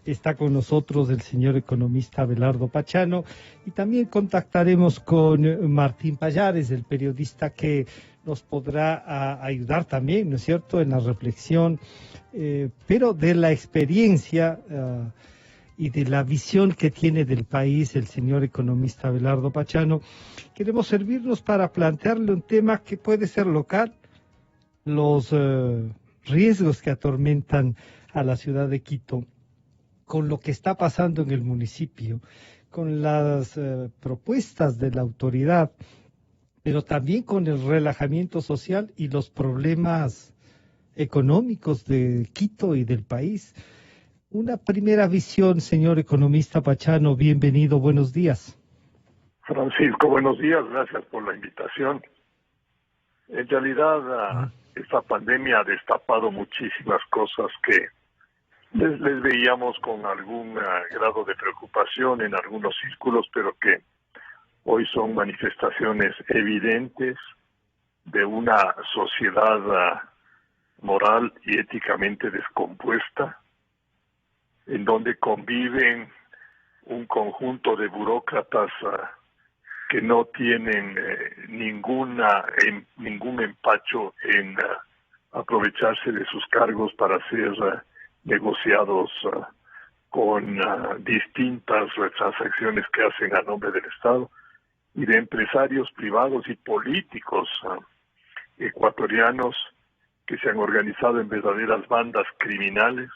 está con nosotros el señor economista Abelardo Pachano, y también contactaremos con Martín Pallares, el periodista que nos podrá ayudar también, ¿no es cierto?, en la reflexión, pero de la experiencia y de la visión que tiene del país el señor economista Abelardo Pachano. Queremos servirnos para plantearle un tema que puede ser local, los riesgos que atormentan a la ciudad de Quito, con lo que está pasando en el municipio, con las propuestas de la autoridad, pero también con el relajamiento social y los problemas económicos de Quito y del país. Una primera visión, señor economista Pachano, bienvenido, buenos días. Francisco, buenos días, gracias por la invitación. En realidad, esta pandemia ha destapado muchísimas cosas que les veíamos con algún grado de preocupación en algunos círculos, pero que hoy son manifestaciones evidentes de una sociedad moral y éticamente descompuesta, en donde conviven un conjunto de burócratas que no tienen ningún empacho en aprovecharse de sus cargos para hacer negociados con distintas transacciones que hacen a nombre del Estado, y de empresarios privados y políticos ecuatorianos que se han organizado en verdaderas bandas criminales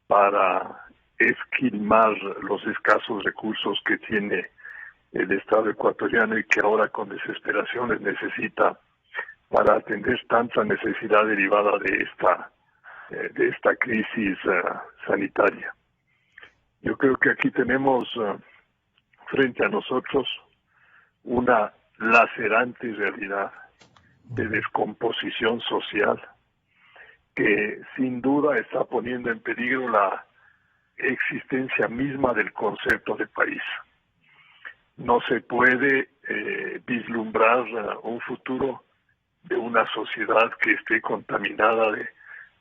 para esquilmar los escasos recursos que tiene el Estado ecuatoriano y que ahora con desesperación les necesita para atender tanta necesidad derivada de esta crisis sanitaria. Yo creo que aquí tenemos frente a nosotros una lacerante realidad de descomposición social que sin duda está poniendo en peligro la existencia misma del concepto de país. No se puede vislumbrar un futuro de una sociedad que esté contaminada de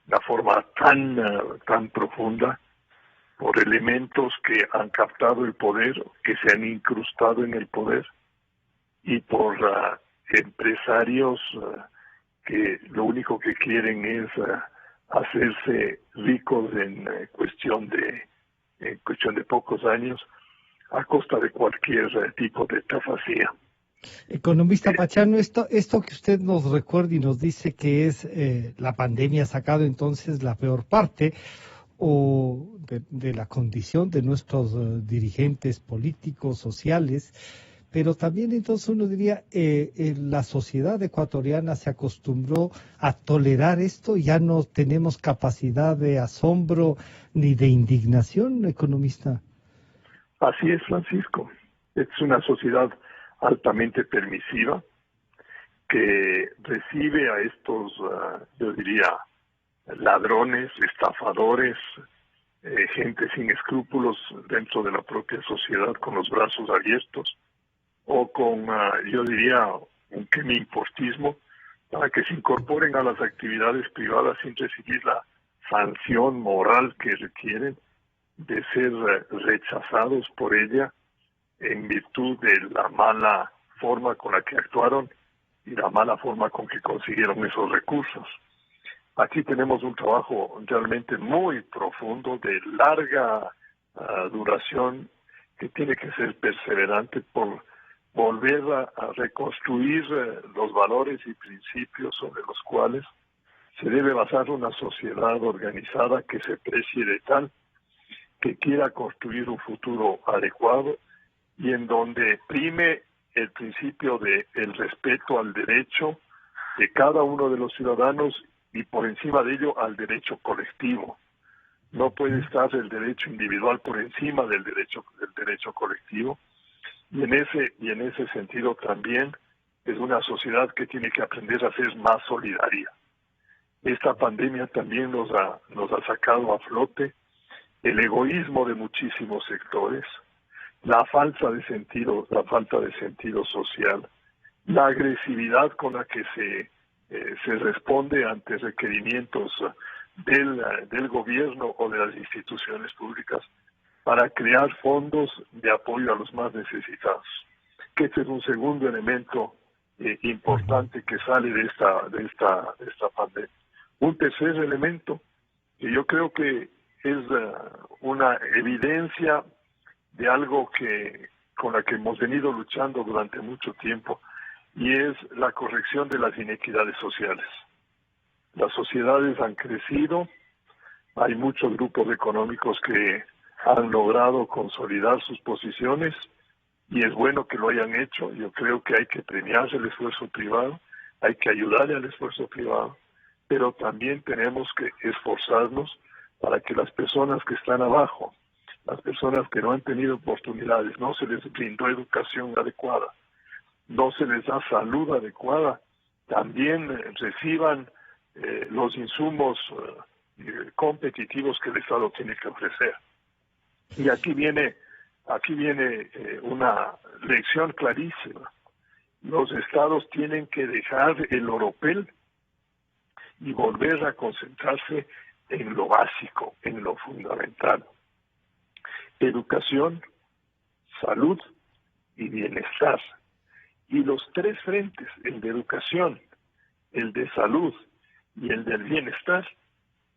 la forma tan profunda por elementos que han captado el poder, que se han incrustado en el poder, y por empresarios que lo único que quieren es hacerse ricos en cuestión de pocos años, a costa de cualquier tipo de tafacía. Economista Pachano, esto que usted nos recuerda y nos dice que es la pandemia ha sacado entonces la peor parte o de la condición de nuestros dirigentes políticos, sociales, pero también entonces uno diría, la sociedad ecuatoriana se acostumbró a tolerar esto, ya no tenemos capacidad de asombro ni de indignación, economista. Así es, Francisco. Es una sociedad altamente permisiva que recibe a estos, yo diría, ladrones, estafadores, gente sin escrúpulos dentro de la propia sociedad con los brazos abiertos, o con, yo diría, un quemi-impostismo, para que se incorporen a las actividades privadas sin recibir la sanción moral que requieren de ser rechazados por ella en virtud de la mala forma con la que actuaron y la mala forma con que consiguieron esos recursos. Aquí tenemos un trabajo realmente muy profundo, de larga duración, que tiene que ser perseverante por volver a reconstruir los valores y principios sobre los cuales se debe basar una sociedad organizada que se precie de tal, que quiera construir un futuro adecuado y en donde prime el principio de el respeto al derecho de cada uno de los ciudadanos y por encima de ello al derecho colectivo. No puede estar el derecho individual por encima del derecho colectivo, y en ese sentido también es una sociedad que tiene que aprender a ser más solidaria. Esta pandemia también nos ha sacado a flote el egoísmo de muchísimos sectores, la falta de sentido social, la agresividad con la que se responde ante requerimientos del gobierno o de las instituciones públicas para crear fondos de apoyo a los más necesitados. Que este es un segundo elemento importante que sale de esta pandemia. Un tercer elemento que yo creo que es una evidencia de algo con la que hemos venido luchando durante mucho tiempo, y es la corrección de las inequidades sociales. Las sociedades han crecido, hay muchos grupos económicos que han logrado consolidar sus posiciones, y es bueno que lo hayan hecho. Yo creo que hay que premiar el esfuerzo privado, hay que ayudarle al esfuerzo privado, pero también tenemos que esforzarnos para que las personas que están abajo, las personas que no han tenido oportunidades, no se les brindó educación adecuada, no se les da salud adecuada, también reciban los insumos competitivos que el Estado tiene que ofrecer. Y aquí viene una lección clarísima. Los estados tienen que dejar el oropel y volver a concentrarse en lo básico, en lo fundamental. Educación, salud y bienestar. Y los tres frentes, el de educación, el de salud y el del bienestar,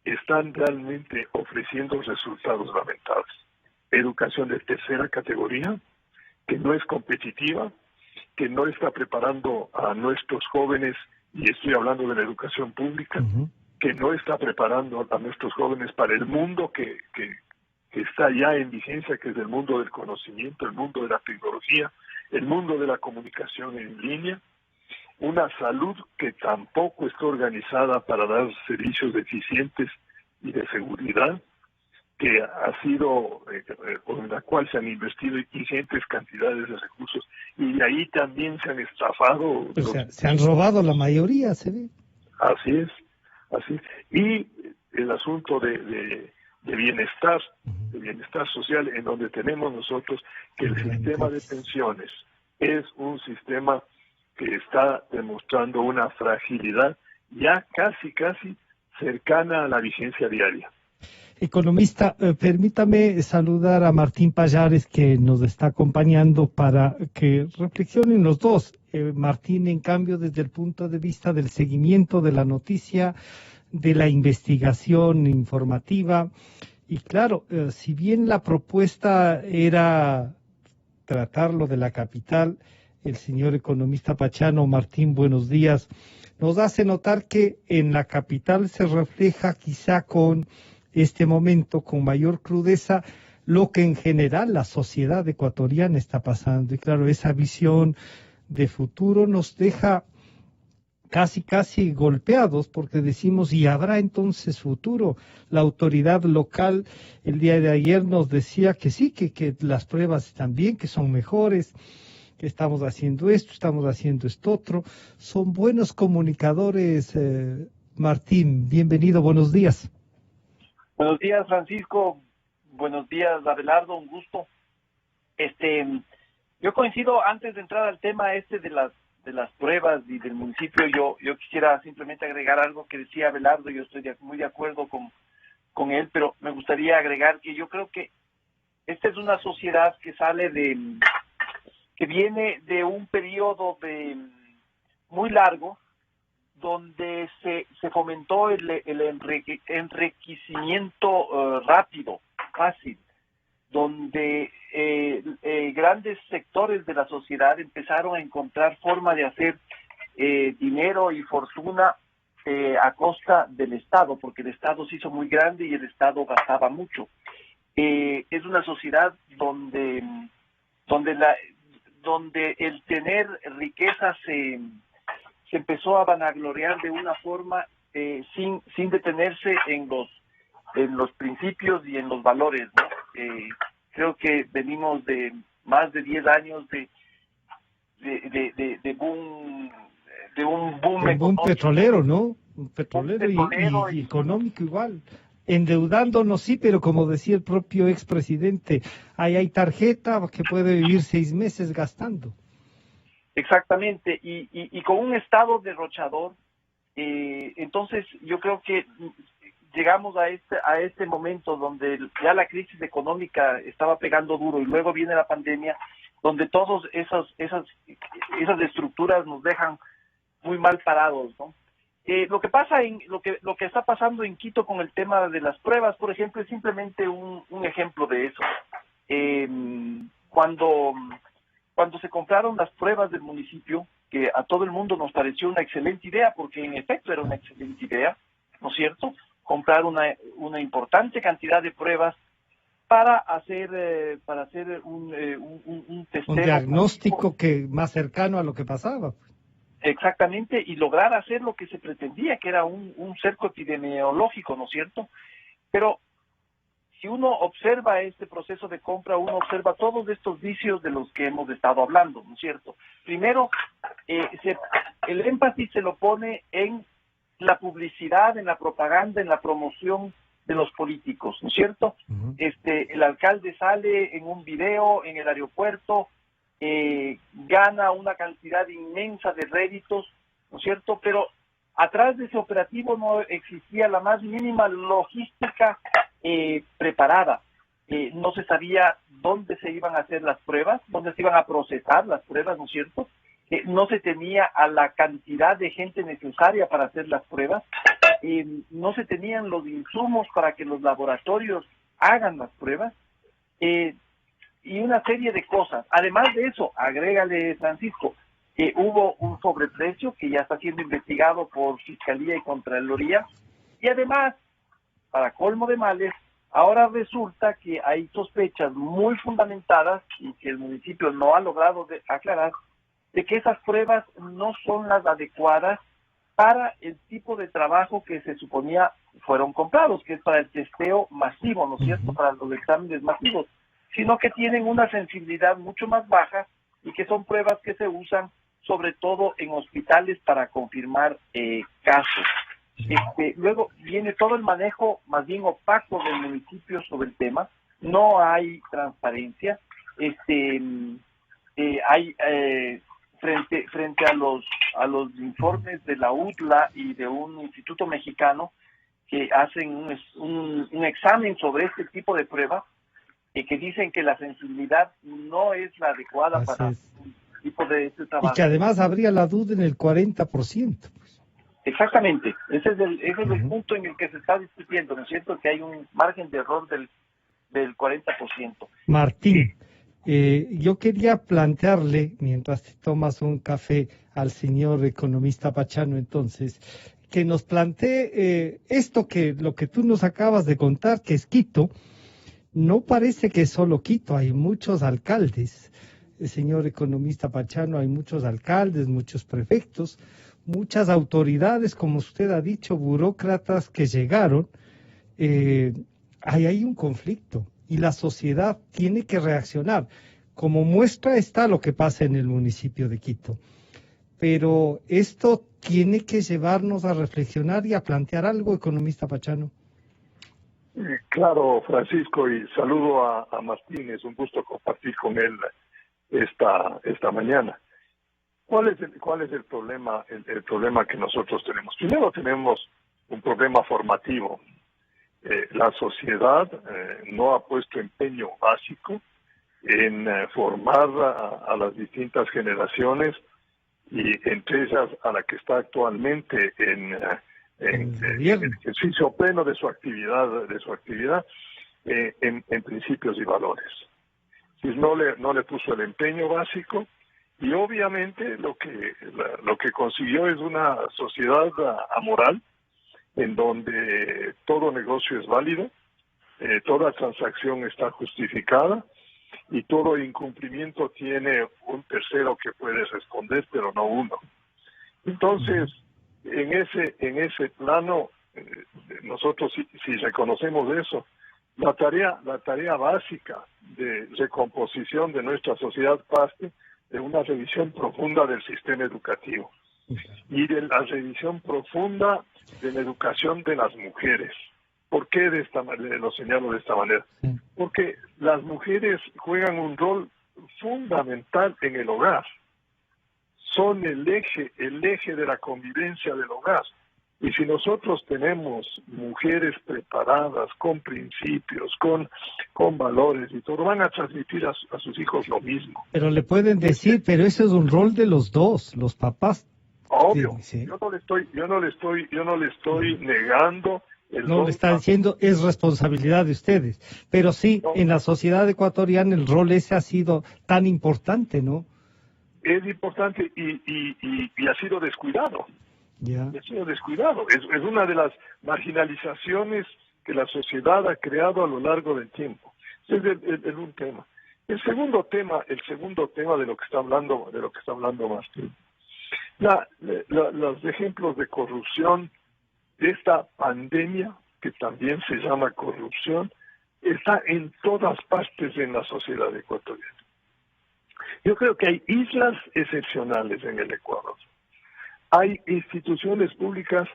están realmente ofreciendo resultados lamentables. Educación de tercera categoría, que no es competitiva, que no está preparando a nuestros jóvenes, y estoy hablando de la educación pública, que no está preparando a nuestros jóvenes para el mundo que está ya en vigencia, que es el mundo del conocimiento, el mundo de la tecnología, el mundo de la comunicación en línea. Una salud que tampoco está organizada para dar servicios eficientes y de seguridad, que ha sido, en la cual se han invertido ingentes cantidades de recursos, y de ahí también se han estafado. O sea, se han robado la mayoría, se ve. Así es, así es. Y el asunto de bienestar, de bienestar social, en donde tenemos nosotros que el sistema de pensiones es un sistema que está demostrando una fragilidad ya casi cercana a la vigencia diaria. Economista, permítame saludar a Martín Pallares, que nos está acompañando para que reflexionen los dos. Martín, en cambio, desde el punto de vista del seguimiento de la noticia, de la investigación informativa. Y claro, si bien la propuesta era tratarlo de la capital, el señor economista Pachano, Martín, buenos días, nos hace notar que en la capital se refleja quizá con este momento con mayor crudeza lo que en general la sociedad ecuatoriana está pasando. Y claro, esa visión de futuro nos deja casi golpeados, porque decimos, ¿y habrá entonces futuro? La autoridad local el día de ayer nos decía que sí, que las pruebas están bien, que son mejores, que estamos haciendo esto, estamos haciendo esto otro. Son buenos comunicadores. Martín, bienvenido, buenos días. Buenos días, Francisco. Buenos días, Abelardo. Un gusto. Yo coincido, antes de entrar al tema de las pruebas y del municipio, yo quisiera simplemente agregar algo que decía Abelardo. Yo estoy muy de acuerdo con él, pero me gustaría agregar que yo creo que esta es una sociedad que que viene de un periodo muy largo, donde se fomentó el enriquecimiento rápido, fácil, donde grandes sectores de la sociedad empezaron a encontrar forma de hacer dinero y fortuna a costa del Estado, porque el Estado se hizo muy grande y el Estado gastaba mucho. Es una sociedad donde el tener riqueza se empezó a vanagloriar de una forma sin detenerse en los principios y en los valores, ¿no? Creo que venimos de más de 10 años de un boom petrolero, ¿no? Un petrolero, y económico igual. Endeudándonos, sí, pero como decía el propio expresidente, hay tarjeta que puede vivir 6 meses gastando. Exactamente, y con un Estado derrochador. Entonces yo creo que llegamos a este momento donde ya la crisis económica estaba pegando duro y luego viene la pandemia, donde todas esas estructuras nos dejan muy mal parados, ¿no? Lo que está pasando en Quito con el tema de las pruebas, por ejemplo, es simplemente un ejemplo de eso. Cuando se compraron las pruebas del municipio, que a todo el mundo nos pareció una excelente idea, porque en efecto era una excelente idea, ¿no es cierto? Comprar una importante cantidad de pruebas para hacer un testeo. Un diagnóstico que más cercano a lo que pasaba. Exactamente, y lograr hacer lo que se pretendía, que era un cerco epidemiológico, ¿no es cierto? Pero si uno observa este proceso de compra, uno observa todos estos vicios de los que hemos estado hablando, ¿no es cierto? Primero, el énfasis se lo pone en la publicidad, en la propaganda, en la promoción de los políticos, ¿no es cierto? Uh-huh. El alcalde sale en un video en el aeropuerto, gana una cantidad inmensa de réditos, ¿no es cierto? Pero atrás de ese operativo no existía la más mínima logística preparada. No se sabía dónde se iban a hacer las pruebas, dónde se iban a procesar las pruebas, ¿no es cierto? No se tenía a la cantidad de gente necesaria para hacer las pruebas, no se tenían los insumos para que los laboratorios hagan las pruebas, y una serie de cosas. Además de eso, agrégale, Francisco, hubo un sobreprecio que ya está siendo investigado por Fiscalía y Contraloría, y además, para colmo de males, ahora resulta que hay sospechas muy fundamentadas y que el municipio no ha logrado aclarar de que esas pruebas no son las adecuadas para el tipo de trabajo que se suponía fueron comprados, que es para el testeo masivo, ¿no es cierto?, para los exámenes masivos, sino que tienen una sensibilidad mucho más baja y que son pruebas que se usan sobre todo en hospitales para confirmar casos. Luego viene todo el manejo más bien opaco del municipio sobre el tema, no hay transparencia, hay frente a los informes de la UTLA y de un instituto mexicano que hacen un examen sobre este tipo de pruebas, que dicen que la sensibilidad no es la adecuada Así para es. un tipo de este trabajo. Y que además habría la duda en el 40%. Pues. Exactamente, ese es el punto en el que se está discutiendo, ¿no es cierto? Que hay un margen de error del 40%. Martín, yo quería plantearle, mientras te tomas un café al señor economista Pachano, entonces, que nos plantee lo que tú nos acabas de contar, que es Quito. No parece que es solo Quito, hay muchos alcaldes, señor economista Pachano, hay muchos alcaldes, muchos prefectos, muchas autoridades, como usted ha dicho, burócratas que llegaron. Hay un conflicto y la sociedad tiene que reaccionar. Como muestra está lo que pasa en el municipio de Quito. Pero esto tiene que llevarnos a reflexionar y a plantear algo, economista Pachano. Claro, Francisco, y saludo a Martín, es un gusto compartir con él esta mañana. ¿Cuál es el problema? El problema que nosotros tenemos. Primero tenemos un problema formativo. La sociedad no ha puesto empeño básico en formar a las distintas generaciones, y entre ellas a la que está actualmente en el ejercicio pleno de su actividad, en principios y valores. Si no le puso el empeño básico, y obviamente lo que consiguió es una sociedad amoral, en donde todo negocio es válido, toda transacción está justificada, y todo incumplimiento tiene un tercero que puede responder, pero no uno. Entonces, en ese plano, nosotros si reconocemos eso, la tarea básica de recomposición de nuestra sociedad parte de una revisión profunda del sistema educativo y de la revisión profunda de la educación de las mujeres. ¿Por qué de esta manera lo señalo de esta manera? Porque las mujeres juegan un rol fundamental en el hogar. Son el eje de la convivencia del hogar. Y si nosotros tenemos mujeres preparadas, con principios, con valores y todo, van a transmitir a sus hijos lo mismo. Pero le pueden decir, pero ese es un rol de los dos, los papás. Obvio, Sí. yo no le estoy negando el No rol. le está diciendo es responsabilidad de ustedes, pero sí, No. en la sociedad ecuatoriana el rol ese ha sido tan importante, ¿no? Es importante y ha sido descuidado. Ya. Ha sido descuidado. Es una de las marginalizaciones que la sociedad ha creado a lo largo del tiempo. Ese es un tema. El segundo tema de lo que está hablando Martín. Los ejemplos de corrupción de esta pandemia, que también se llama corrupción, está en todas partes en la sociedad ecuatoriana. Yo creo que hay islas excepcionales en el Ecuador. Hay instituciones públicas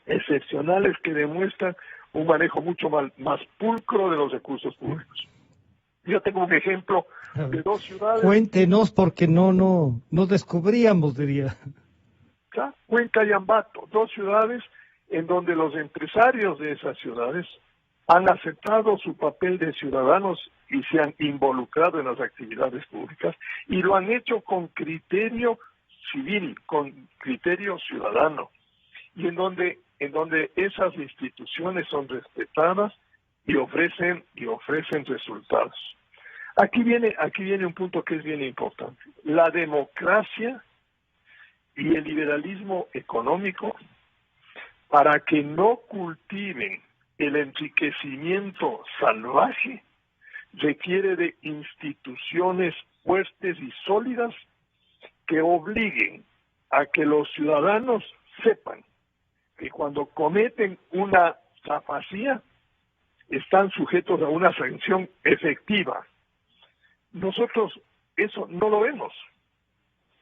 excepcionales que demuestran un manejo mucho más pulcro de los recursos públicos. Yo tengo un ejemplo de dos ciudades. Cuéntenos porque no descubríamos, diría. ¿Ya? Cuenca y Ambato, dos ciudades en donde los empresarios de esas ciudades han aceptado su papel de ciudadanos y se han involucrado en las actividades públicas y lo han hecho con criterio civil, con criterio ciudadano, y en donde esas instituciones son respetadas y ofrecen resultados. Aquí viene un punto que es bien importante. La democracia y el liberalismo económico, para que no cultiven el enriquecimiento salvaje, requiere de instituciones fuertes y sólidas que obliguen a que los ciudadanos sepan que cuando cometen una zafacía están sujetos a una sanción efectiva. Nosotros eso no lo vemos.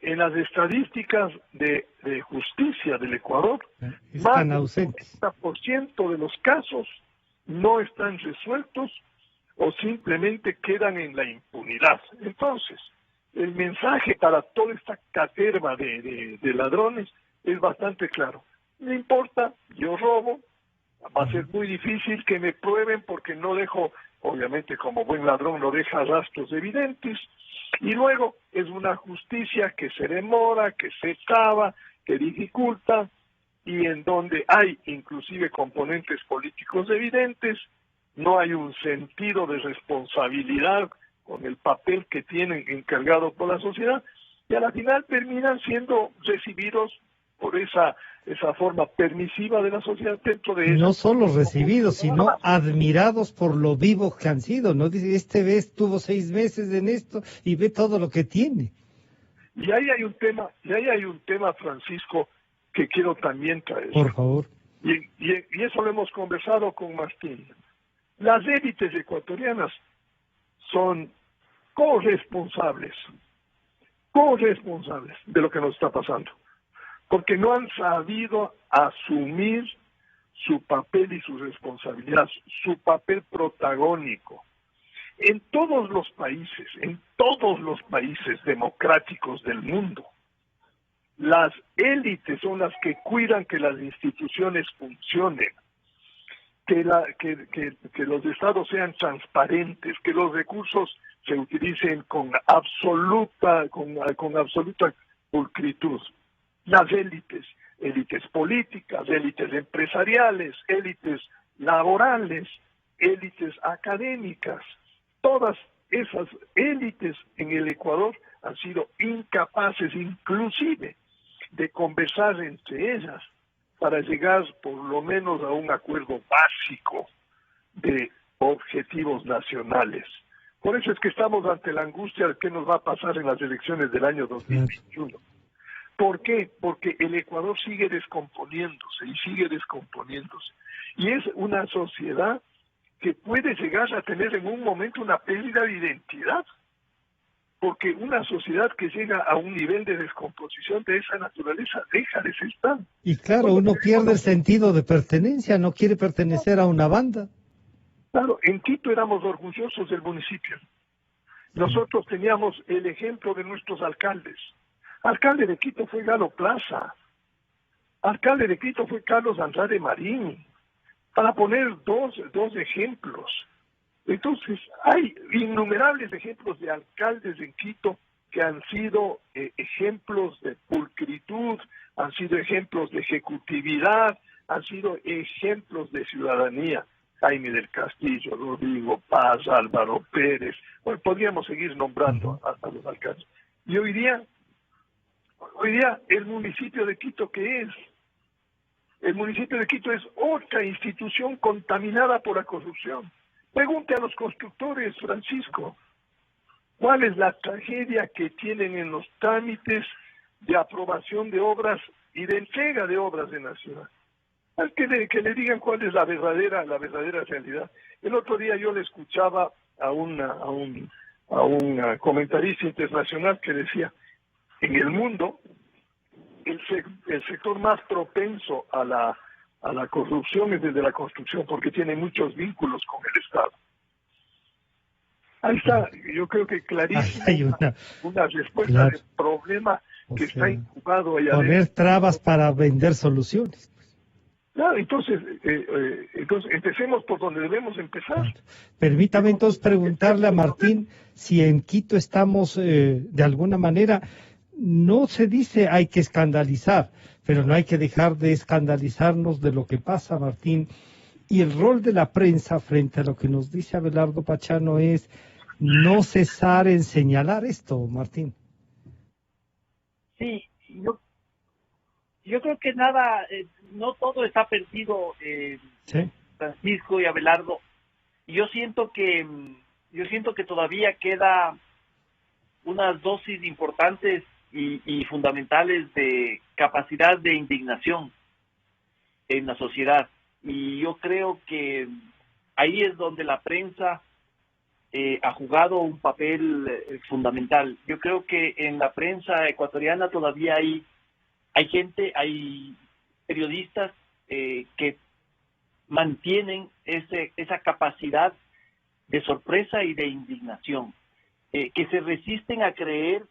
En las estadísticas de justicia del Ecuador, están ausentes. Más del 90% de los casos no están resueltos o simplemente quedan en la impunidad. Entonces, el mensaje para toda esta caterva de ladrones es bastante claro. No importa, yo robo, va a ser muy difícil que me prueben porque no dejo, obviamente como buen ladrón no deja rastros evidentes, y luego es una justicia que se demora, que se traba, que dificulta, y en donde hay inclusive componentes políticos evidentes, no hay un sentido de responsabilidad con el papel que tienen encargado por la sociedad, y a la final terminan siendo recibidos por esa forma permisiva de la sociedad dentro de no solo recibidos, sino admirados por lo vivos que han sido, ¿no? Dice, este vez tuvo 6 meses en esto y ve todo lo que tiene. Y ahí hay un tema, Francisco, que quiero también traer. Por favor. Y eso lo hemos conversado con Martín. Las élites ecuatorianas son corresponsables de lo que nos está pasando, porque no han sabido asumir su papel y su responsabilidad, su papel protagónico. En todos los países democráticos del mundo, las élites son las que cuidan que las instituciones funcionen, que los estados sean transparentes, que los recursos se utilicen con absoluta pulcritud. Las élites políticas, élites empresariales, élites laborales, élites académicas, todas esas élites en el Ecuador han sido incapaces inclusive de conversar entre ellas para llegar por lo menos a un acuerdo básico de objetivos nacionales. Por eso es que estamos ante la angustia de qué nos va a pasar en las elecciones del año 2021. ¿Por qué? Porque el Ecuador sigue descomponiéndose. Y es una sociedad que puede llegar a tener en un momento una pérdida de identidad. Porque una sociedad que llega a un nivel de descomposición de esa naturaleza deja de ser tal. Y claro, uno pierde el sentido de pertenencia, no quiere pertenecer a una banda. Claro, en Quito éramos orgullosos del municipio. Nosotros teníamos el ejemplo de nuestros alcaldes. Alcalde de Quito fue Galo Plaza. alcalde de Quito fue Carlos Andrade Marín, para poner dos ejemplos. Entonces, hay innumerables ejemplos de alcaldes en Quito que han sido ejemplos de pulcritud, han sido ejemplos de ejecutividad, han sido ejemplos de ciudadanía. Jaime del Castillo, Rodrigo Paz, Álvaro Pérez, bueno, podríamos seguir nombrando a los alcaldes. Y hoy día el municipio de Quito, ¿qué es? El municipio de Quito es otra institución contaminada por la corrupción. Pregunte a los constructores, Francisco, ¿cuál es la tragedia que tienen en los trámites de aprobación de obras y de entrega de obras en la ciudad? Que le digan cuál es la verdadera realidad. El otro día yo le escuchaba a un comentarista internacional que decía, en el mundo, el sector más propenso a la corrupción es desde la construcción, porque tiene muchos vínculos con el Estado. Ahí está, yo creo que clarísimo hay una respuesta claro, del problema que está incubado allá poner adentro. trabas para vender soluciones. Claro, entonces empecemos por donde debemos empezar. Claro. Permítame entonces preguntarle a Martín si en Quito estamos de alguna manera, no se dice hay que escandalizar, pero no hay que dejar de escandalizarnos de lo que pasa, Martín. Y el rol de la prensa frente a lo que nos dice Abelardo Pachano es no cesar en señalar esto, Martín. Sí, yo creo que nada, no todo está perdido, ¿Sí? Francisco y Abelardo. Yo siento que todavía queda unas dosis importantes y fundamentales de capacidad de indignación en la sociedad. Y yo creo que ahí es donde la prensa ha jugado un papel fundamental. Yo creo que en la prensa ecuatoriana todavía hay periodistas que mantienen esa capacidad de sorpresa y de indignación, que se resisten a creer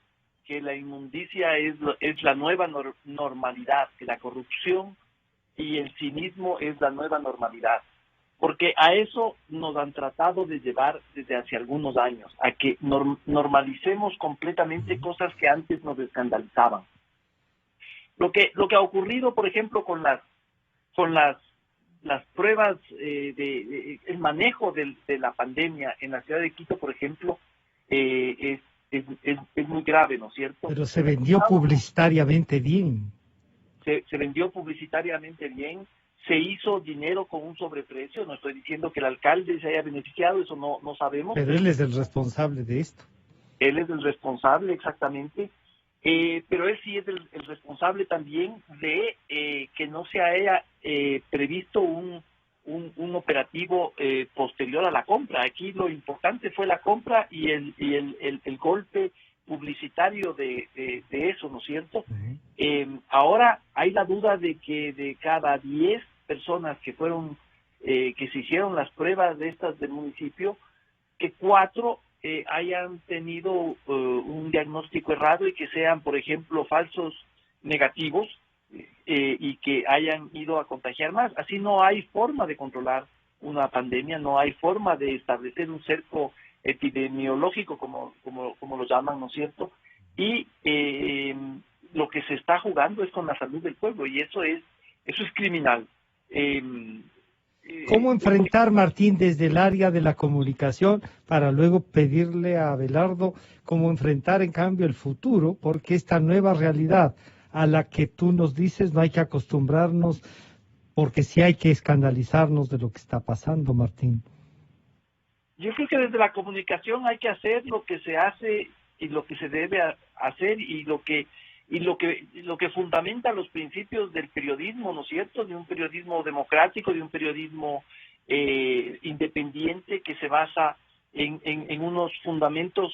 que la inmundicia es la nueva normalidad, que la corrupción y el cinismo es la nueva normalidad, porque a eso nos han tratado de llevar desde hace algunos años, a que normalicemos completamente cosas que antes nos escandalizaban. Lo que ha ocurrido, por ejemplo, con las pruebas el manejo de la pandemia en la ciudad de Quito, por ejemplo, es muy grave, ¿no es cierto? Pero se vendió publicitariamente bien. Se vendió publicitariamente bien, se hizo dinero con un sobreprecio. No estoy diciendo que el alcalde se haya beneficiado, eso no sabemos. Pero él es el responsable de esto. Él es el responsable, exactamente. Pero él sí es el responsable también de que no se haya previsto un operativo posterior a la compra. Aquí lo importante fue la compra y el golpe publicitario de eso, ¿no es cierto? Ahora hay la duda de que de cada 10 personas que se hicieron las pruebas de estas del municipio, que 4 hayan tenido un diagnóstico errado y que sean, por ejemplo, falsos negativos y que hayan ido a contagiar más. Así no hay forma de controlar una pandemia, no hay forma de establecer un cerco epidemiológico, como lo llaman, ¿no es cierto? Y lo que se está jugando es con la salud del pueblo, y eso es criminal. ¿Cómo enfrentar, Martín, desde el área de la comunicación para luego pedirle a Abelardo cómo enfrentar, en cambio, el futuro? Porque esta nueva realidad a la que tú nos dices no hay que acostumbrarnos, porque sí hay que escandalizarnos de lo que está pasando, Martín. Yo creo que desde la comunicación hay que hacer lo que se hace y lo que se debe hacer y lo que fundamenta los principios del periodismo, ¿no es cierto? De un periodismo democrático, de un periodismo independiente que se basa en unos fundamentos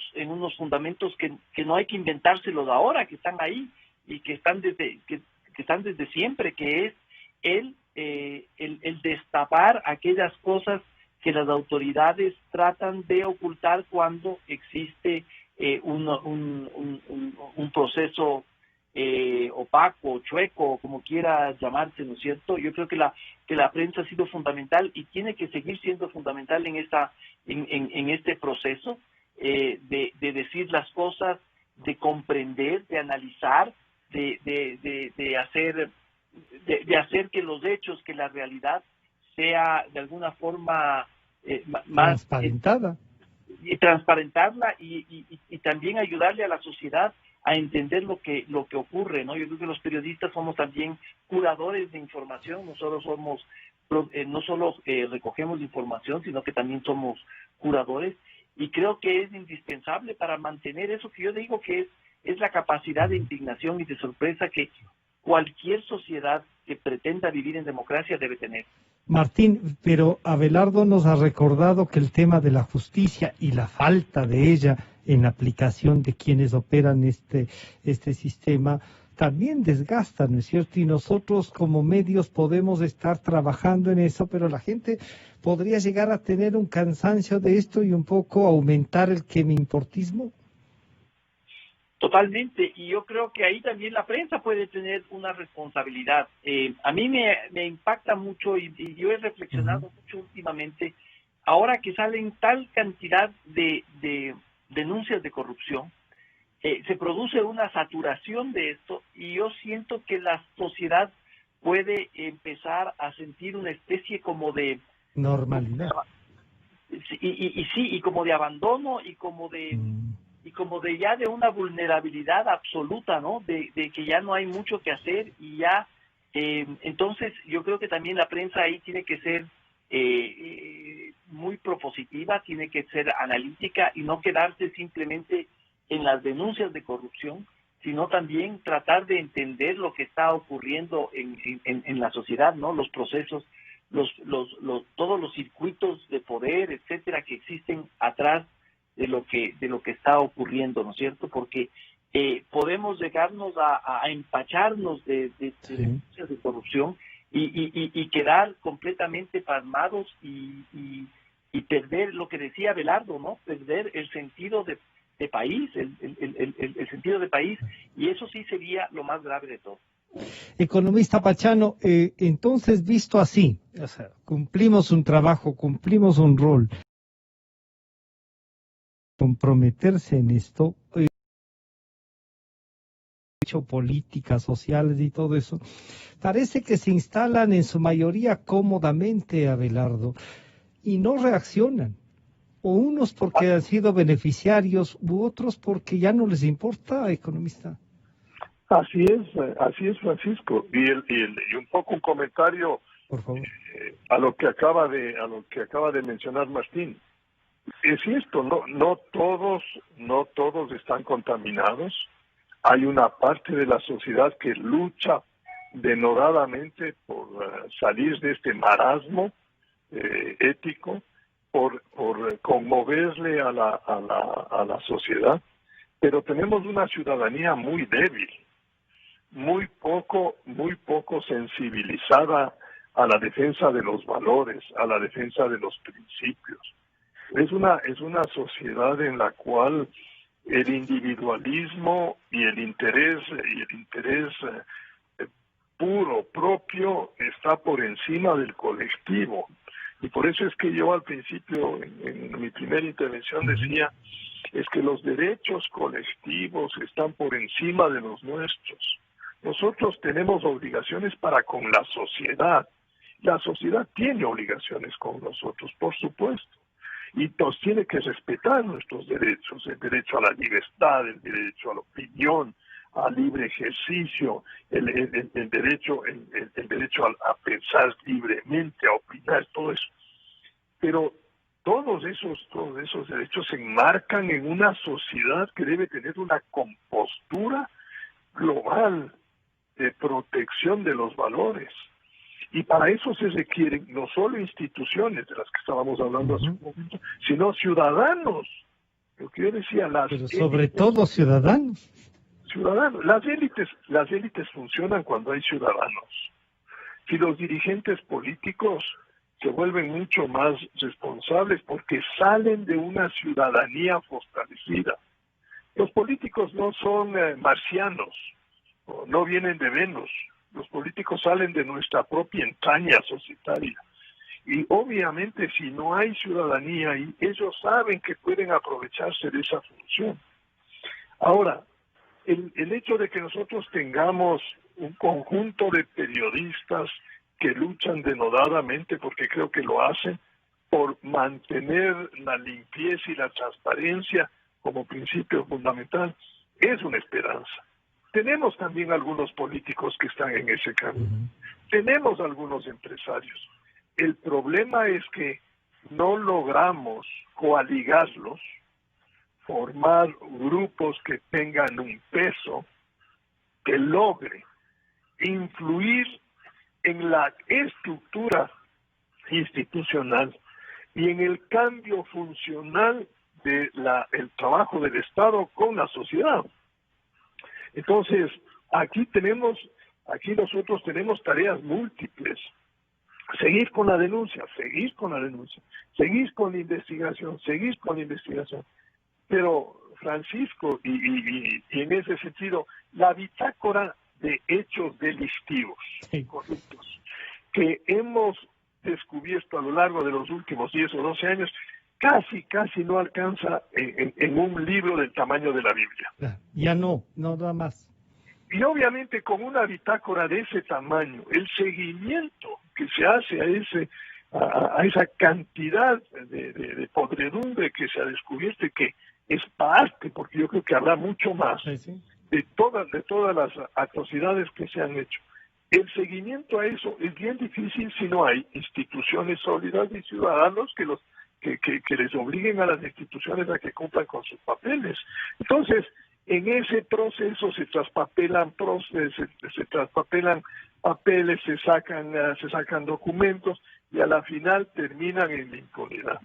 que no hay que inventárselos ahora, que están ahí y que están desde siempre, que es el destapar aquellas cosas que las autoridades tratan de ocultar cuando existe un proceso opaco, chueco, como quiera llamarse, ¿no es cierto? Yo creo que la prensa ha sido fundamental y tiene que seguir siendo fundamental en este proceso de decir las cosas, de comprender, de analizar, de hacer que los hechos, que la realidad sea de alguna forma más transparentada. Y transparentarla y también ayudarle a la sociedad a entender lo que ocurre, ¿no? Yo creo que los periodistas somos también curadores de información, no solo recogemos información, sino que también somos curadores, y creo que es indispensable para mantener eso que yo digo que es la capacidad de indignación y de sorpresa que cualquier sociedad que pretenda vivir en democracia debe tener. Martín, pero Abelardo nos ha recordado que el tema de la justicia y la falta de ella en la aplicación de quienes operan este sistema también desgasta, ¿no es cierto? Y nosotros como medios podemos estar trabajando en eso, pero la gente podría llegar a tener un cansancio de esto y un poco aumentar el que me importismo. Totalmente, y yo creo que ahí también la prensa puede tener una responsabilidad. A mí me impacta mucho y yo he reflexionado mucho últimamente, ahora que salen tal cantidad de denuncias de corrupción, se produce una saturación de esto y yo siento que la sociedad puede empezar a sentir una especie como de normalidad. Y como de abandono y como de ya de una vulnerabilidad absoluta, ¿no? De que ya no hay mucho que hacer y ya, entonces yo creo que también la prensa ahí tiene que ser muy propositiva, tiene que ser analítica y no quedarse simplemente en las denuncias de corrupción, sino también tratar de entender lo que está ocurriendo en la sociedad, ¿no? Los procesos, todos los circuitos de poder, etcétera, que existen atrás de lo que está ocurriendo, ¿no es cierto? Porque podemos llegarnos a empacharnos de denuncias de corrupción y quedar completamente pasmados y perder lo que decía Abelardo, ¿no? Perder el sentido de país, el sentido de país, y eso sí sería lo más grave de todo. Economista Pachano, entonces visto así, o sea, cumplimos un trabajo, cumplimos un rol, comprometerse en esto, políticas sociales y todo eso, parece que se instalan en su mayoría cómodamente, Abelardo, y no reaccionan. O unos porque han sido beneficiarios, u otros porque ya no les importa, economista. Así es, Francisco. Y un poco un comentario, por favor, a lo que acaba de mencionar Martín. Es cierto, no todos están contaminados. Hay una parte de la sociedad que lucha denodadamente por salir de este marasmo ético, por conmoverle a la sociedad, pero tenemos una ciudadanía muy débil, muy poco sensibilizada a la defensa de los valores, a la defensa de los principios. Es una sociedad en la cual el individualismo y el interés puro, propio, está por encima del colectivo. Y por eso es que yo al principio, en mi primera intervención, decía, es que los derechos colectivos están por encima de los nuestros. Nosotros tenemos obligaciones para con la sociedad. La sociedad tiene obligaciones con nosotros, por supuesto. Y nos tiene que respetar nuestros derechos, el derecho a la libertad, el derecho a la opinión, al libre ejercicio, el derecho a pensar libremente, a opinar, todo eso. Pero todos esos derechos se enmarcan en una sociedad que debe tener una compostura global de protección de los valores. Y para eso se requieren no solo instituciones de las que estábamos hablando hace un momento, sino ciudadanos. Lo que yo decía, pero sobre todo ciudadanos. Ciudadanos. Las élites funcionan cuando hay ciudadanos. Si los dirigentes políticos se vuelven mucho más responsables porque salen de una ciudadanía fortalecida. Los políticos no son marcianos. no vienen de Venus. Los políticos salen de nuestra propia entraña societaria. Y obviamente si no hay ciudadanía ahí, ellos saben que pueden aprovecharse de esa función. Ahora, el hecho de que nosotros tengamos un conjunto de periodistas que luchan denodadamente, porque creo que lo hacen, por mantener la limpieza y la transparencia como principio fundamental, es una esperanza. Tenemos también algunos políticos que están en ese camino. Tenemos algunos empresarios. El problema es que no logramos coaligarlos, formar grupos que tengan un peso que logre influir en la estructura institucional y en el cambio funcional de el trabajo del Estado con la sociedad. Entonces, aquí nosotros tenemos tareas múltiples. Seguir con la denuncia, seguir con la investigación. Pero, Francisco, y en ese sentido, la bitácora de hechos delictivos, corruptos, que hemos descubierto a lo largo de los últimos 10 o 12 años, casi no alcanza en un libro del tamaño de la Biblia. Ya no da más. Y obviamente con una bitácora de ese tamaño, el seguimiento que se hace a esa cantidad de podredumbre que se ha descubierto y que es parte, porque yo creo que habrá mucho más, de todas las atrocidades que se han hecho. El seguimiento a eso es bien difícil si no hay instituciones sólidas y ciudadanos que les obliguen a las instituciones a que cumplan con sus papeles. Entonces, en ese proceso se traspapelan papeles, se sacan documentos y a la final terminan en la impunidad.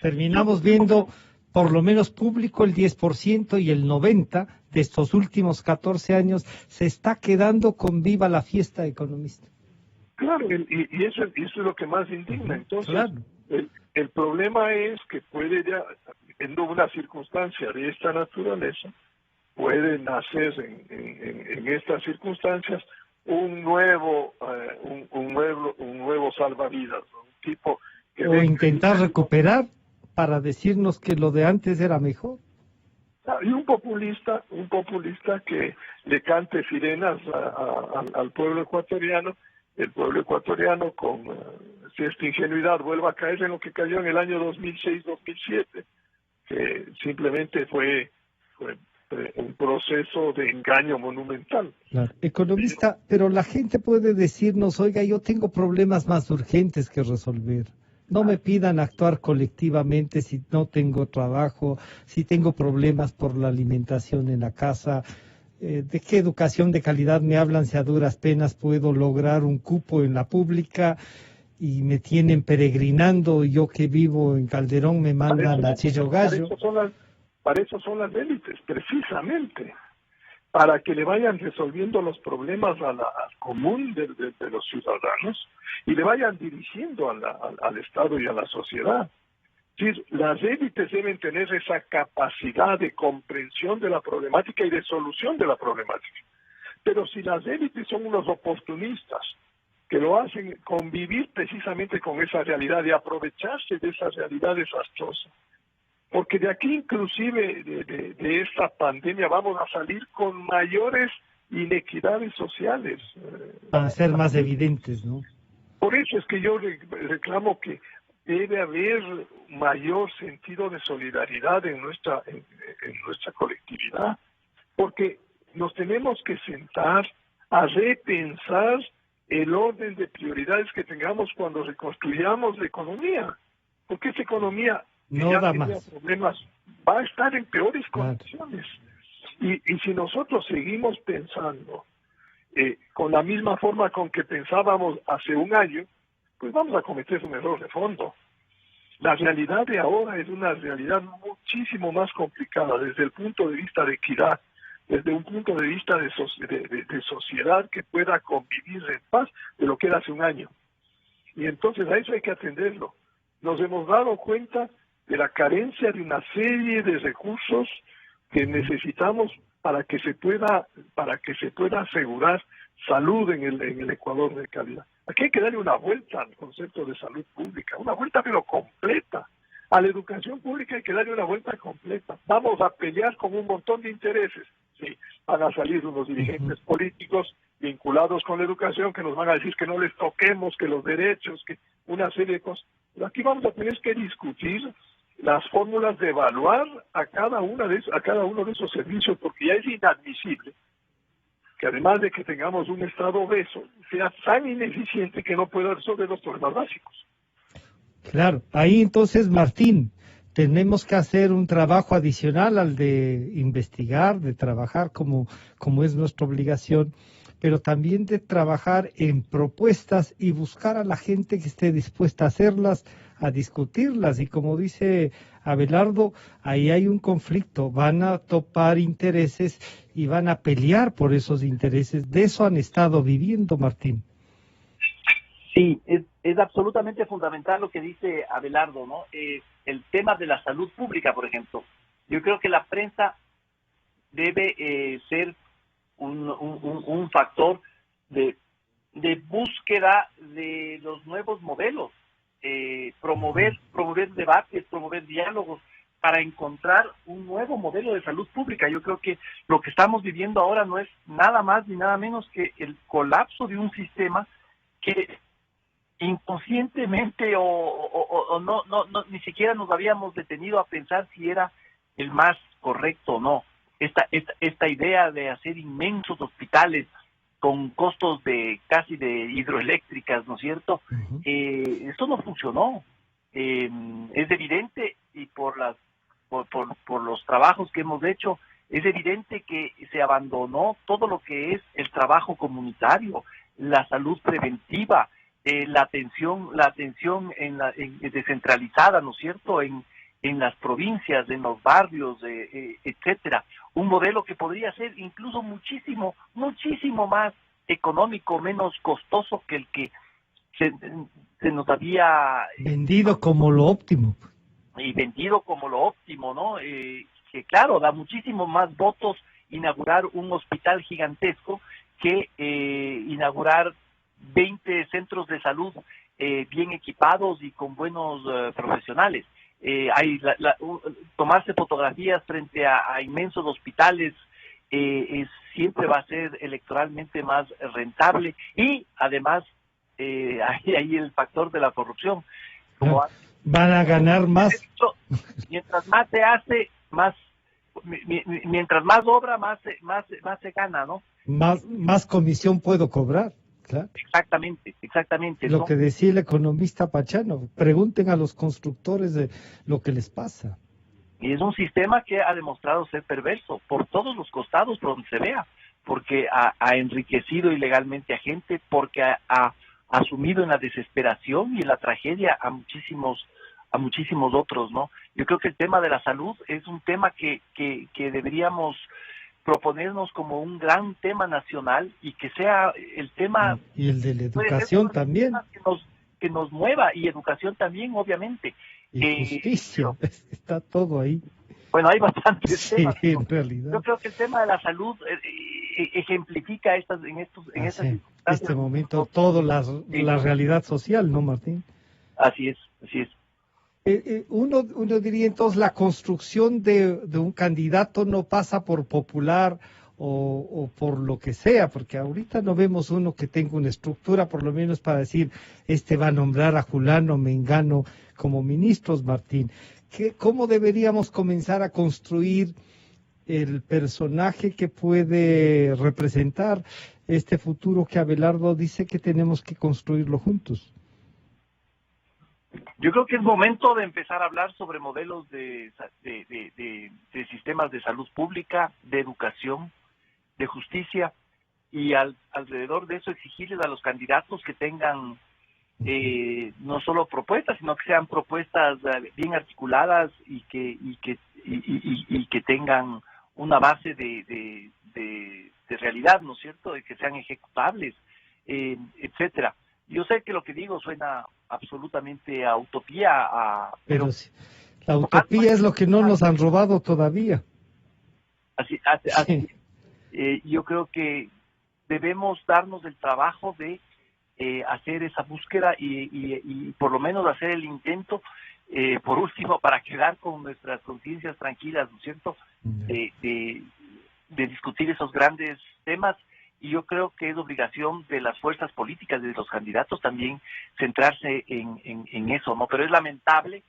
Terminamos viendo por lo menos público el 10% y el 90% de estos últimos 14 años se está quedando con viva la fiesta economista. Claro, y eso es lo que más indigna. Entonces, claro. El problema es que puede ya, en una circunstancia de esta naturaleza, puede nacer en estas circunstancias un nuevo salvavidas, un tipo que o intentar recuperar para decirnos que lo de antes era mejor. Y un populista que le cante sirenas al pueblo ecuatoriano, el pueblo ecuatoriano con si esta ingenuidad vuelva a caer en lo que cayó en el año 2006-2007, que simplemente fue un proceso de engaño monumental. Claro. Economista, pero la gente puede decirnos, oiga, yo tengo problemas más urgentes que resolver. No me pidan actuar colectivamente si no tengo trabajo, si tengo problemas por la alimentación en la casa. ¿De qué educación de calidad me hablan si a duras penas puedo lograr un cupo en la pública y me tienen peregrinando? Yo que vivo en Calderón me mandan a Chillo Gallo. Para eso son las élites, precisamente, para que le vayan resolviendo los problemas al común de los ciudadanos y le vayan dirigiendo al Estado y a la sociedad. Sí, las élites deben tener esa capacidad de comprensión de la problemática y de solución de la problemática. Pero si las élites son unos oportunistas que lo hacen convivir precisamente con esa realidad y aprovecharse de esa realidad desastrosa, porque de aquí inclusive de esta pandemia vamos a salir con mayores inequidades sociales. Van a ser más evidentes, ¿no? Por eso es que yo reclamo que debe haber mayor sentido de solidaridad en nuestra colectividad, porque nos tenemos que sentar a repensar el orden de prioridades que tengamos cuando reconstruyamos la economía, porque esa economía no da más problemas, va a estar en peores condiciones. Y si nosotros seguimos pensando con la misma forma con que pensábamos hace un año, pues vamos a cometer un error de fondo. La realidad de ahora es una realidad muchísimo más complicada desde el punto de vista de equidad, desde un punto de vista de sociedad que pueda convivir en paz de lo que era hace un año. Y entonces a eso hay que atenderlo. Nos hemos dado cuenta de la carencia de una serie de recursos que necesitamos para que se pueda asegurar salud en el Ecuador de calidad. Aquí hay que darle una vuelta al concepto de salud pública, una vuelta pero completa. A la educación pública hay que darle una vuelta completa. Vamos a pelear con un montón de intereses. Sí, van a salir unos dirigentes políticos vinculados con la educación que nos van a decir que no les toquemos, que los derechos, que una serie de cosas. Pero aquí vamos a tener que discutir las fórmulas de evaluar a cada uno de esos servicios, porque ya es inadmisible que además de que tengamos un Estado obeso, sea tan ineficiente que no pueda resolver los problemas básicos. Claro, ahí entonces, Martín, tenemos que hacer un trabajo adicional al de investigar, de trabajar como es nuestra obligación, pero también de trabajar en propuestas y buscar a la gente que esté dispuesta a hacerlas, a discutirlas. Y como dice Abelardo, ahí hay un conflicto, van a topar intereses y van a pelear por esos intereses. De eso han estado viviendo, Martín. Sí, es absolutamente fundamental lo que dice Abelardo, ¿no? El tema de la salud pública, por ejemplo. Yo creo que la prensa debe ser un factor de búsqueda de los nuevos modelos, promover debates, promover diálogos para encontrar un nuevo modelo de salud pública. Yo creo que lo que estamos viviendo ahora no es nada más ni nada menos que el colapso de un sistema que inconscientemente o no ni siquiera nos habíamos detenido a pensar si era el más correcto o no. Esta idea de hacer inmensos hospitales con costos de casi de hidroeléctricas, ¿no es cierto? Esto no funcionó. Es evidente, y por los trabajos que hemos hecho, es evidente que se abandonó todo lo que es el trabajo comunitario, la salud preventiva, la atención descentralizada, ¿no es cierto?, en las provincias, en los barrios, etcétera. Un modelo que podría ser incluso muchísimo más económico, menos costoso que el que se nos había vendido como lo óptimo. Y vendido como lo óptimo, ¿no? Que claro, da muchísimo más votos inaugurar un hospital gigantesco que inaugurar 20 centros de salud bien equipados y con buenos profesionales. Tomarse fotografías frente a inmensos hospitales siempre va a ser electoralmente más rentable, y además hay el factor de la corrupción. Van a ganar más. Mientras más se hace, mientras más obra, más se gana, ¿no? Más comisión puedo cobrar. Claro. Exactamente. Lo que decía el economista Pachano, pregunten a los constructores de lo que les pasa. Y es un sistema que ha demostrado ser perverso por todos los costados, por donde se vea, porque ha enriquecido ilegalmente a gente, porque ha asumido en la desesperación y en la tragedia a muchísimos otros, ¿no? Yo creo que el tema de la salud es un tema que deberíamos proponernos como un gran tema nacional, y que sea el tema... Y el de la educación también. Que nos mueva, y educación también, obviamente. Y justicia, está todo ahí. Bueno, hay bastantes temas. Sí, en realidad. Yo creo que el tema de la salud ejemplifica en este momento toda la realidad social, ¿no, Martín? Así es. Uno diría entonces, la construcción de un candidato no pasa por popular o por lo que sea, porque ahorita no vemos uno que tenga una estructura, por lo menos para decir, este va a nombrar a fulano, mengano como ministros, Martín. ¿Cómo deberíamos comenzar a construir el personaje que puede representar este futuro que Abelardo dice que tenemos que construirlo juntos? Yo creo que es momento de empezar a hablar sobre modelos de sistemas de salud pública, de educación, de justicia, y alrededor de eso exigirles a los candidatos que tengan no solo propuestas, sino que sean propuestas bien articuladas y que tengan una base de realidad, ¿no es cierto?, de que sean ejecutables, etcétera. Yo sé que lo que digo suena absolutamente a utopía. Pero sí, la utopía es lo que no nos han robado todavía. así. Yo creo que debemos darnos el trabajo de hacer esa búsqueda y por lo menos hacer el intento, por último, para quedar con nuestras conciencias tranquilas, ¿no es cierto?, de discutir esos grandes temas. Y yo creo que es obligación de las fuerzas políticas, de los candidatos también, centrarse en eso, ¿no? Pero es lamentable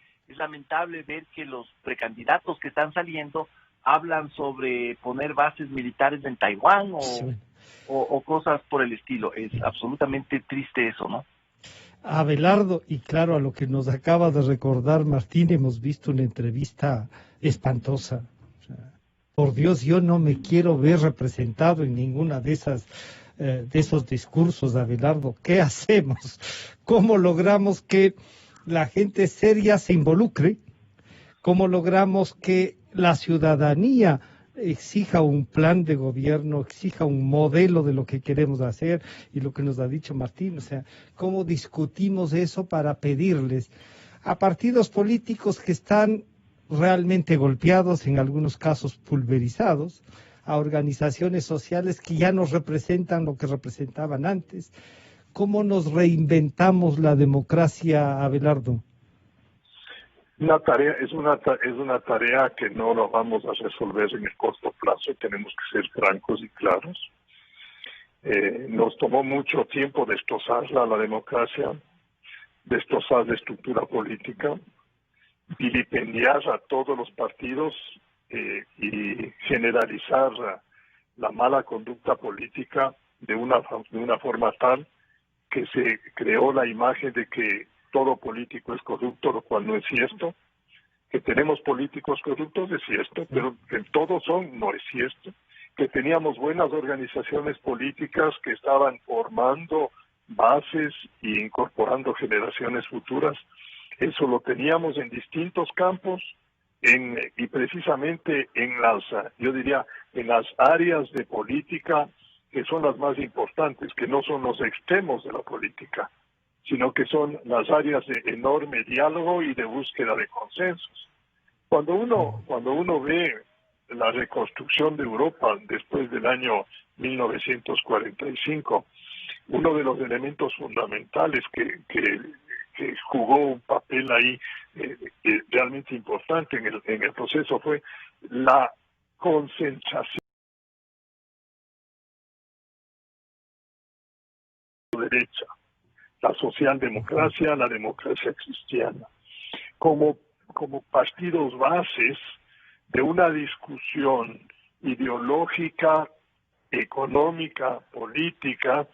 ver que los precandidatos que están saliendo hablan sobre poner bases militares en Taiwán o cosas por el estilo. Es absolutamente triste eso, ¿no? Abelardo, y claro, a lo que nos acaba de recordar Martín, hemos visto una entrevista espantosa. O sea, por Dios, yo no me quiero ver representado en ninguna de esos discursos, Abelardo. ¿Qué hacemos? ¿Cómo logramos que la gente seria se involucre? ¿Cómo logramos que la ciudadanía exija un plan de gobierno, exija un modelo de lo que queremos hacer y lo que nos ha dicho Martín? O sea, ¿cómo discutimos eso para pedirles a partidos políticos que están realmente golpeados, en algunos casos pulverizados, a organizaciones sociales que ya no representan lo que representaban antes? ¿Cómo nos reinventamos la democracia, Abelardo? Es una tarea que no la vamos a resolver en el corto plazo. Tenemos que ser francos y claros. Nos tomó mucho tiempo destrozarla, la democracia, destrozar la estructura política, vilipendiar a todos los partidos y generalizar la mala conducta política de una forma tal que se creó la imagen de que todo político es corrupto, lo cual no es cierto. Que tenemos políticos corruptos es cierto, pero que todos no es cierto. Que teníamos buenas organizaciones políticas que estaban formando bases e incorporando generaciones futuras. Eso lo teníamos en distintos campos y precisamente en las áreas de política que son las más importantes, que no son los extremos de la política, sino que son las áreas de enorme diálogo y de búsqueda de consensos. Cuando uno ve la reconstrucción de Europa después del año 1945, uno de los elementos fundamentales que jugó un papel ahí realmente importante en el proceso fue la concentración de derecha, la socialdemocracia, la democracia cristiana, como partidos bases de una discusión ideológica, económica, política,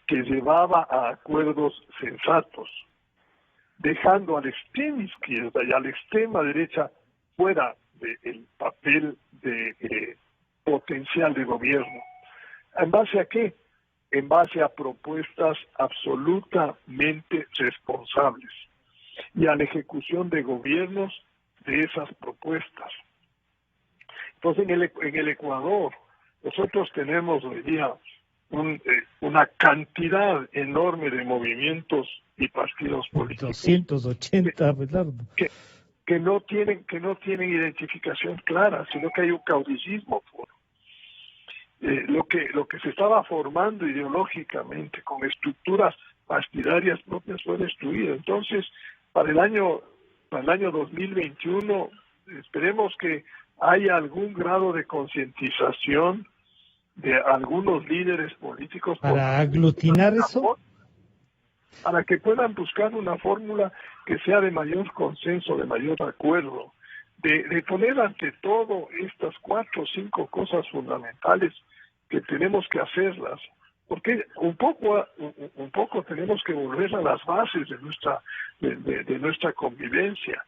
que llevaba a acuerdos sensatos, dejando a la extrema izquierda y a la extrema derecha fuera del papel de potencial de gobierno. ¿En base a qué? En base a propuestas absolutamente responsables y a la ejecución de gobiernos de esas propuestas. Entonces, en el Ecuador, nosotros tenemos hoy día una cantidad enorme de movimientos y partidos políticos. 280, Belardo. Que no tienen identificación clara, sino que hay un caudillismo puro. Lo que se estaba formando ideológicamente con estructuras partidarias propias fue destruido. Entonces, para el año 2021 esperemos que haya algún grado de concientización de algunos líderes políticos para aglutinar eso, para que puedan buscar una fórmula que sea de mayor consenso, de mayor acuerdo, de poner ante todo estas 4 o 5 cosas fundamentales que tenemos que hacerlas, porque un poco tenemos que volver a las bases de nuestra convivencia.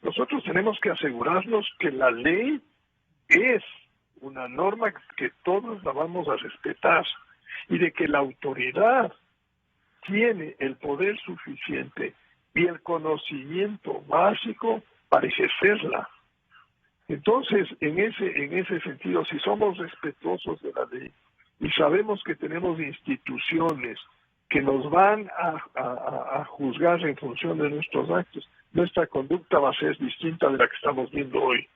Nosotros tenemos que asegurarnos que la ley es una norma que todos la vamos a respetar y de que la autoridad tiene el poder suficiente y el conocimiento básico para ejercerla. Entonces, en ese sentido, si somos respetuosos de la ley y sabemos que tenemos instituciones que nos van a juzgar en función de nuestros actos, nuestra conducta va a ser distinta de la que estamos viendo hoy.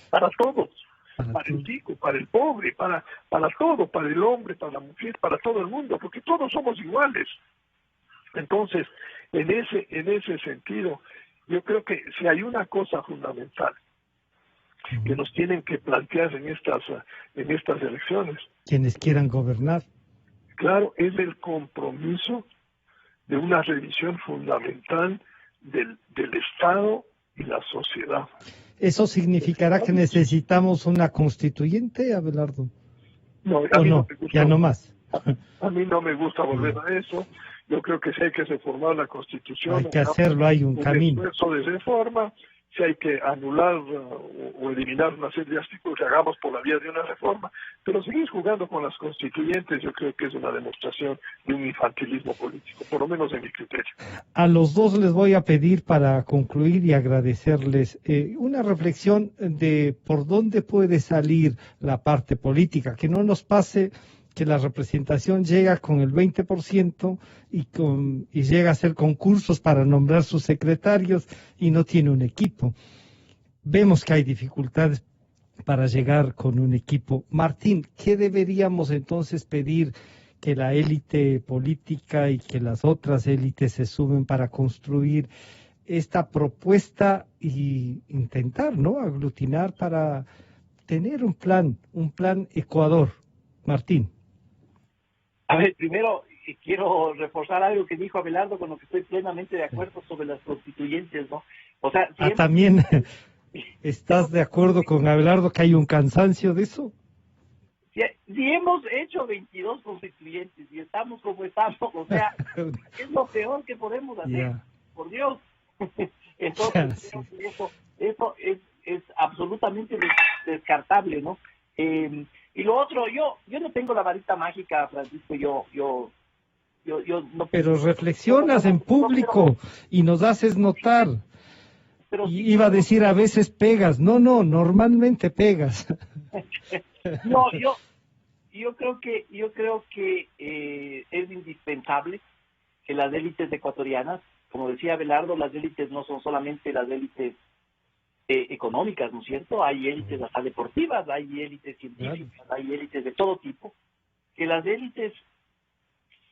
Para todos. para el rico, para el pobre, para todo, para el hombre, para la mujer, para todo el mundo, porque todos somos iguales. Entonces, en ese sentido, yo creo que si hay una cosa fundamental que nos tienen que plantear en estas elecciones, quienes quieran gobernar, claro, es el compromiso de una revisión fundamental del Estado y la sociedad. ¿eso significará que necesitamos una constituyente, Abelardo? No, ¿O no? Ya no más. A mí no me gusta volver a eso. Yo creo que si hay que reformar la Constitución, Hay que hacerlo, hay un camino. esfuerzo de reforma, si hay que anular o eliminar una serie de artículos, que hagamos por la vía de una reforma, pero seguir jugando con las constituyentes yo creo que es una demostración de un infantilismo político, por lo menos en mi criterio. A los dos les voy a pedir, para concluir y agradecerles, una reflexión de por dónde puede salir la parte política, que no nos pase que la representación llega con el 20% y llega a hacer concursos para nombrar sus secretarios y no tiene un equipo. Vemos que hay dificultades para llegar con un equipo. Martín, ¿qué deberíamos entonces pedir que la élite política y que las otras élites se sumen para construir esta propuesta y intentar, ¿no?, aglutinar para tener un plan Ecuador? Martín. A ver, primero quiero reforzar algo que dijo Abelardo, con lo que estoy plenamente de acuerdo sobre las constituyentes, ¿no? O sea, también estás de acuerdo con Abelardo que hay un cansancio de eso. Si hemos hecho 22 constituyentes y estamos como estamos, o sea, es lo peor que podemos hacer, por Dios. Entonces, creo que eso es absolutamente descartable, ¿no? Y lo otro, yo no tengo la varita mágica, Francisco, yo no. Pero reflexionas en público y nos haces notar. Pero y iba a decir, a veces pegas. No, normalmente pegas. No, yo creo que es indispensable que las élites ecuatorianas, como decía Abelardo, las élites no son solamente las élites económicas, ¿no es cierto? Hay élites hasta deportivas, hay élites científicas, hay élites de todo tipo, que las élites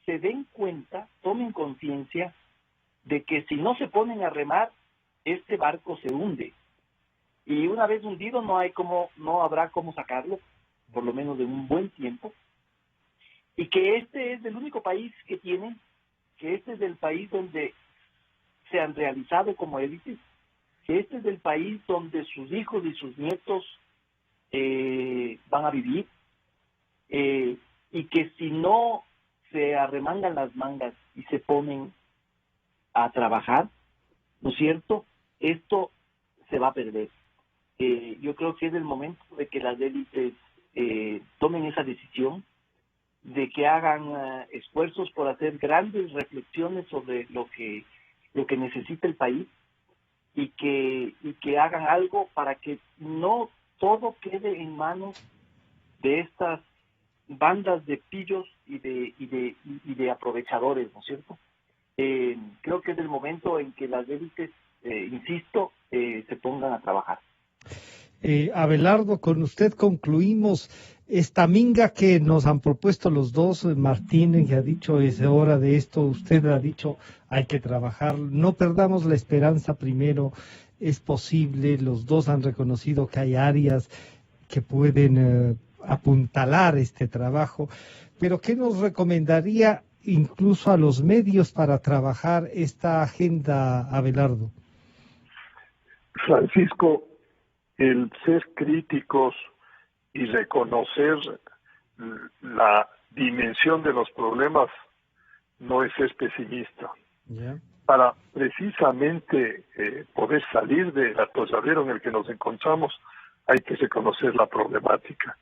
se den cuenta, tomen conciencia de que si no se ponen a remar, este barco se hunde. Y una vez hundido no habrá cómo sacarlo, por lo menos en un buen tiempo. Y que este es el único país que tiene, que este es el país donde se han realizado como élites, que este es el país donde sus hijos y sus nietos van a vivir, y que si no se arremangan las mangas y se ponen a trabajar, ¿no es cierto?, esto se va a perder. Yo creo que es el momento de que las élites tomen esa decisión, de que hagan esfuerzos por hacer grandes reflexiones sobre lo que necesita el país, y que hagan algo para que no todo quede en manos de estas bandas de pillos y de aprovechadores, ¿no es cierto? Creo que es el momento en que las élites, insisto, se pongan a trabajar. Abelardo, con usted concluimos esta minga que nos han propuesto los dos. Martín, que ha dicho es hora de esto, usted ha dicho hay que trabajar, no perdamos la esperanza. Primero, es posible, los dos han reconocido que hay áreas que pueden apuntalar este trabajo, pero ¿qué nos recomendaría incluso a los medios para trabajar esta agenda, Abelardo? Francisco, el ser críticos y reconocer la dimensión de los problemas no es ser pesimista. Para precisamente poder salir del atolladero en el que nos encontramos, hay que reconocer la problemática.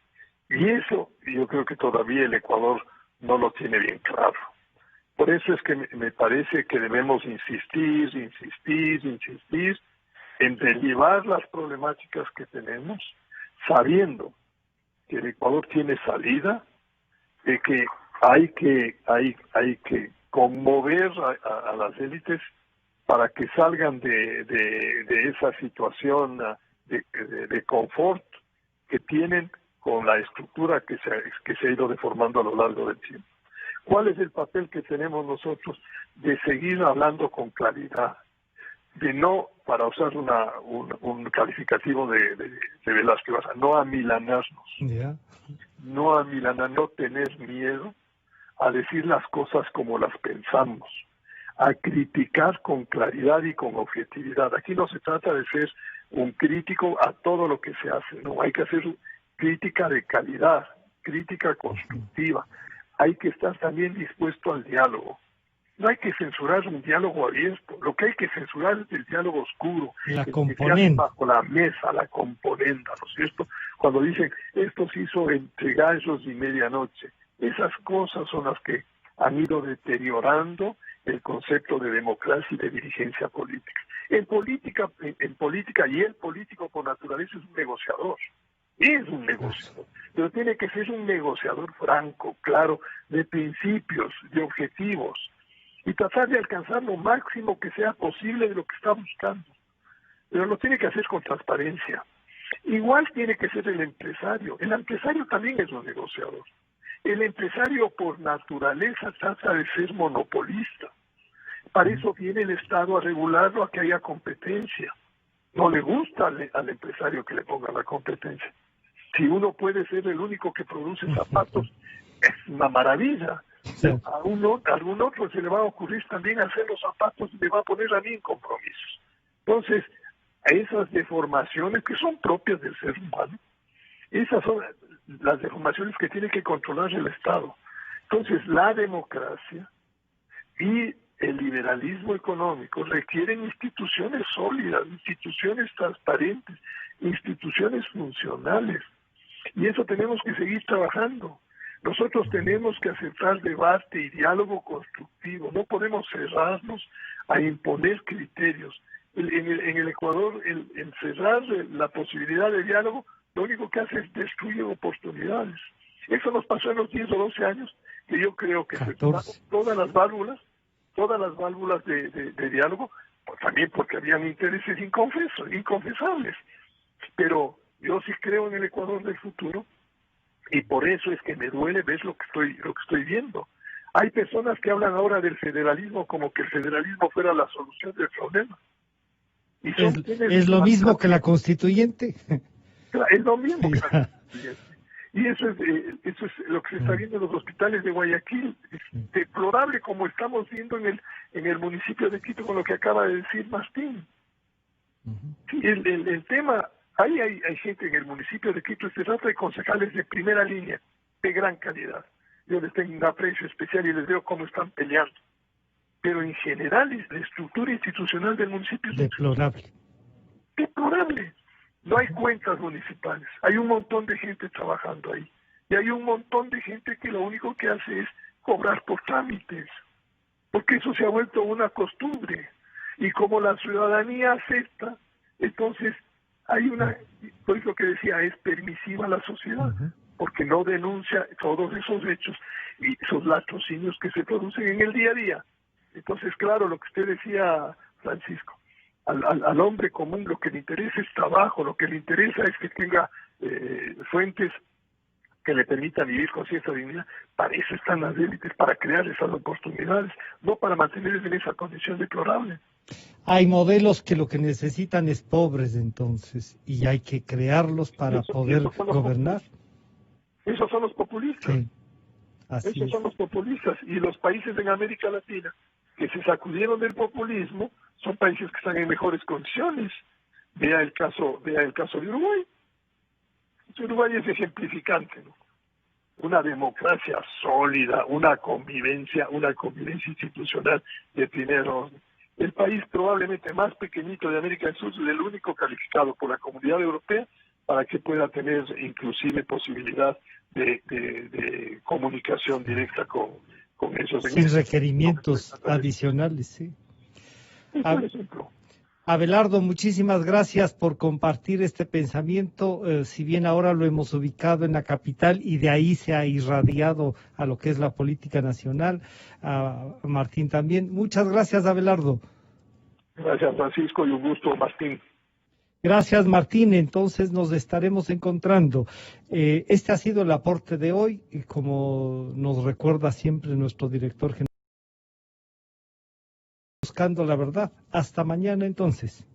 Y eso yo creo que todavía el Ecuador no lo tiene bien claro. Por eso es que me parece que debemos insistir en derivar las problemáticas que tenemos, sabiendo que el Ecuador tiene salida, de que hay que conmover a las élites para que salgan de esa situación de confort que tienen con la estructura que se ha ido deformando a lo largo del tiempo. ¿Cuál es el papel que tenemos nosotros? De seguir hablando con claridad, de no, para usar un calificativo de Velázquez, no amilanarnos, no tener miedo a decir las cosas como las pensamos, a criticar con claridad y con objetividad. Aquí no se trata de ser un crítico a todo lo que se hace, no, hay que hacer crítica de calidad, crítica constructiva. Hay que estar también dispuesto al diálogo. No hay que censurar un diálogo abierto. Lo que hay que censurar es el diálogo oscuro. La el componente. Que se hace bajo la mesa, la componenda, ¿no es cierto? Cuando dicen, esto se hizo entre gallos y medianoche. Esas cosas son las que han ido deteriorando el concepto de democracia y de dirigencia política. En política, y el político por naturaleza es un negociador. Es un negociador, pero tiene que ser un negociador franco, claro, de principios, de objetivos, y tratar de alcanzar lo máximo que sea posible de lo que está buscando. Pero lo tiene que hacer con transparencia. Igual tiene que ser el empresario. El empresario también es un negociador. El empresario por naturaleza trata de ser monopolista. Para eso viene el Estado a regularlo, a que haya competencia. No le gusta al empresario que le ponga la competencia. Si uno puede ser el único que produce zapatos, es una maravilla. Sí. A algún otro se le va a ocurrir también hacer los zapatos y le va a poner a mí en compromisos. Entonces, esas deformaciones que son propias del ser humano, esas son las deformaciones que tiene que controlar el Estado. Entonces, la democracia y el liberalismo económico requieren instituciones sólidas, instituciones transparentes, instituciones funcionales. Y eso tenemos que seguir trabajando. Nosotros tenemos que aceptar debate y diálogo constructivo. No podemos cerrarnos a imponer criterios. En el Ecuador, el cerrar la posibilidad de diálogo, lo único que hace es destruir oportunidades. Eso nos pasó en los 10 o 12 años, que yo creo que se tomaron todas las válvulas de diálogo, pues también porque habían intereses inconfesables. Pero yo sí creo en el Ecuador del futuro, y por eso es que me duele ver lo que estoy viendo. Hay personas que hablan ahora del federalismo como que el federalismo fuera la solución del problema. Y es lo mismo que la constituyente. Es lo mismo que la constituyente. Y eso es lo que se está viendo en los hospitales de Guayaquil. Es deplorable como estamos viendo en el municipio de Quito con lo que acaba de decir Martín. Sí, el tema... Hay gente en el municipio de Quito, se trata de concejales de primera línea, de gran calidad. Yo les tengo un aprecio especial y les veo cómo están peleando. Pero en general, la estructura institucional del municipio es deplorable. Deplorable. No hay cuentas municipales. Hay un montón de gente trabajando ahí. Y hay un montón de gente que lo único que hace es cobrar por trámites. Porque eso se ha vuelto una costumbre. Y como la ciudadanía acepta, entonces... hay por eso que decía, es permisiva la sociedad, porque no denuncia todos esos hechos y esos latrocinios que se producen en el día a día. Entonces, claro, lo que usted decía, Francisco, al hombre común lo que le interesa es trabajo, lo que le interesa es que tenga fuentes que le permitan vivir con cierta dignidad. Para eso están las élites, para crear esas oportunidades, no para mantenerles en esa condición deplorable. Hay modelos que lo que necesitan es pobres, entonces, y hay que crearlos para poder gobernar. Esos son los populistas. Sí, esos son los populistas. Y los países en América Latina que se sacudieron del populismo son países que están en mejores condiciones. Vea el caso de Uruguay. Uruguay es ejemplificante, ¿no? Una democracia sólida, una convivencia institucional de primer orden. El país probablemente más pequeñito de América del Sur es el único calificado por la Comunidad Europea para que pueda tener inclusive posibilidad de comunicación directa con esos. Sin requerimientos adicionales, sí. Por ejemplo. Abelardo, muchísimas gracias por compartir este pensamiento, si bien ahora lo hemos ubicado en la capital y de ahí se ha irradiado a lo que es la política nacional, a Martín también. Muchas gracias, Abelardo. Gracias, Francisco, y un gusto, Martín. Gracias, Martín. Entonces nos estaremos encontrando. Este ha sido el aporte de hoy y como nos recuerda siempre nuestro director general, buscando la verdad. Hasta mañana entonces.